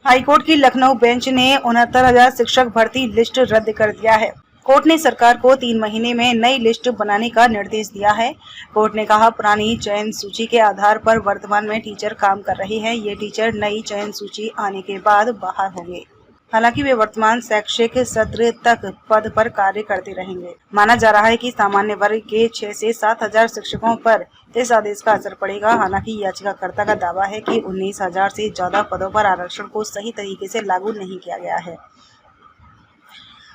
High court की Lucknow bench ने 69,000 शिक्षक भर्ती लिस्ट रद्द कर दिया है। कोर्ट ने सरकार को 3 महीने में नई लिस्ट बनाने का निर्देश दिया है। कोर्ट ने कहा, पुरानी चयन सूची के आधार पर वर्तमान में टीचर काम कर रहे हैं। ये टीचर नई चयन सूची आने के बाद बाहर होंगे। हालांकि वे वर्तमान शैक्षिक सत्र तक पद पर कार्य करते रहेंगे। माना जा रहा है कि सामान्य वर्ग के 6 से 7,000 शिक्षकों पर इस आदेश का असर पड़ेगा। हालांकि याचिकाकर्ता का दावा है कि 19,000 से ज्यादा पदों पर आरक्षण को सही तरीके से लागू नहीं किया गया है।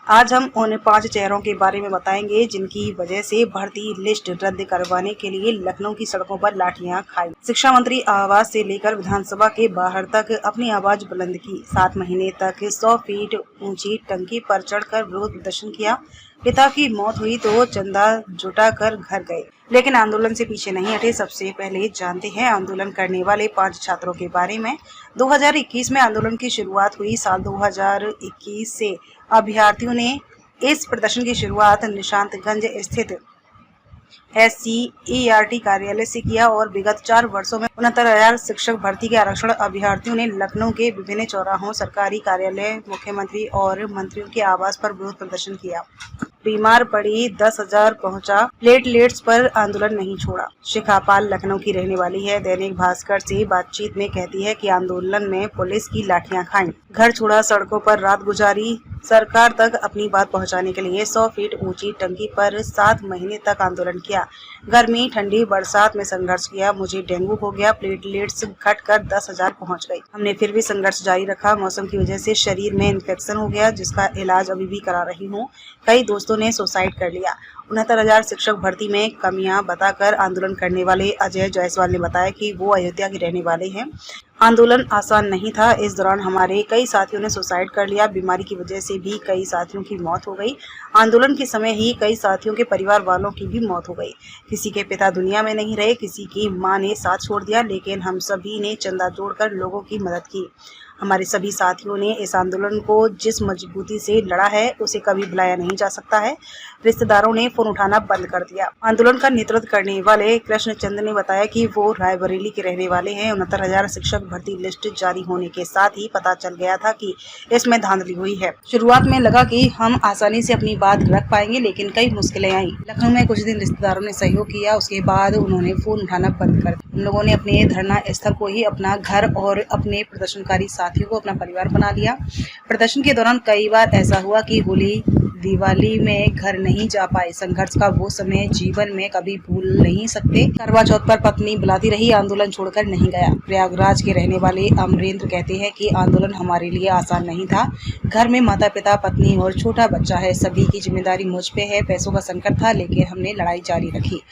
आज हम उन 5 चेहरों के बारे में बताएंगे जिनकी वजह से भर्ती लिस्ट रद्द करवाने के लिए लखनऊ की सड़कों पर लाठियां खाई। शिक्षा मंत्री आवास से लेकर विधानसभा के बाहर तक अपनी आवाज बुलंद की। 7 महीने तक 100 फीट ऊंची टंकी पर चढ़कर विरोध प्रदर्शन किया। पिता की मौत हुई तो चंदा जुटाकर घर गए, लेकिन आंदोलन से पीछे नहीं हटे। सबसे पहले जानते हैं आंदोलन करने वाले 5 छात्रों के बारे में। 2021 में आंदोलन की शुरुआत हुई। साल 2021 से अभ्यर्थियों ने इस प्रदर्शन की शुरुआत निशांतगंज स्थित SCERT कार्यालय से किया और विगत 4 वर्षों में 69,000 शिक्षक भर्ती के आरक्षण अभ्यर्थियों ने लखनऊ के विभिन्न चौराहों, सरकारी कार्यालय, मुख्यमंत्री और मंत्रियों के आवास पर विरोध प्रदर्शन किया। बीमार पड़ी 10,000 पहुंचा, प्लेटलेट्स पर आंदोलन नहीं छोड़ा। शिखा पाल लखनऊ की रहने वाली है। दैनिक भास्कर से बातचीत में कहती है कि आंदोलन में पुलिस की लाठियां खाईं, घर छोड़ा, सड़कों पर रात गुजारी। सरकार तक अपनी बात पहुंचाने के लिए 100 फीट ऊंची टंकी पर 7 महीने तक आंदोलन किया। गर्मी, ठंडी, बरसात में संघर्ष किया। मुझे डेंगू हो गया, प्लेटलेट्स घटकर 10,000 पहुंच गई। हमने फिर भी संघर्ष जारी रखा। मौसम की वजह से शरीर में इन्फेक्शन हो गया, जिसका इलाज अभी भी करा रही हूँ। कई दोस्तों ने सुसाइड कर लिया। 69,000 शिक्षक भर्ती में कमियां बताकर आंदोलन करने वाले अजय जायसवाल ने बताया कि वो अयोध्या के रहने वाले हैं। आंदोलन आसान नहीं था। इस दौरान हमारे कई साथियों ने सुसाइड कर लिया। बीमारी की वजह से भी कई साथियों की मौत हो गई। आंदोलन के समय ही कई साथियों के परिवार वालों की भी मौत हो गई। किसी के पिता दुनिया में नहीं रहे, किसी की मां ने साथ छोड़ दिया, लेकिन हम सभी ने चंदा जोड़कर लोगों की मदद की। हमारे सभी साथियों ने इस आंदोलन को जिस मजबूती से लड़ा है उसे कभी भुलाया नहीं जा सकता है। रिश्तेदारों ने फोन उठाना बंद कर दिया। आंदोलन का नेतृत्व करने वाले कृष्णचंद्र ने बताया कि वो रायबरेली के रहने वाले हैं। 69,000 शिक्षक भर्ती लिस्ट जारी होने के साथ ही पता चल गया था कि इसमें धांधली हुई है। शुरुआत में लगा कि हम आसानी से अपनी बात रख पाएंगे, लेकिन कई मुश्किलें आई। लखनऊ में कुछ दिन रिश्तेदारों ने सहयोग किया, उसके बाद उन्होंने फोन उठाना बंद कर दिया। उन लोगों ने अपने धरना स्थल को ही अपना घर और अपने प्रदर्शनकारी साथियों को अपना परिवार बना लिया। प्रदर्शन के दौरान कई बार ऐसा हुआ कि होली, दिवाली में घर नहीं जा पाए। संघर्ष का वो समय जीवन में कभी भूल नहीं सकते। करवा चौथ पर पत्नी बुलाती रही, आंदोलन छोड़कर नहीं गया। प्रयागराज के रहने वाले अमरेंद्र कहते हैं कि आंदोलन हमारे लिए आसान नहीं था। घर में माता पिता, पत्नी और छोटा बच्चा है। सभी की जिम्मेदारी मुझ पे है। पैसों का संकट था, लेकिन हमने लड़ाई जारी रखी।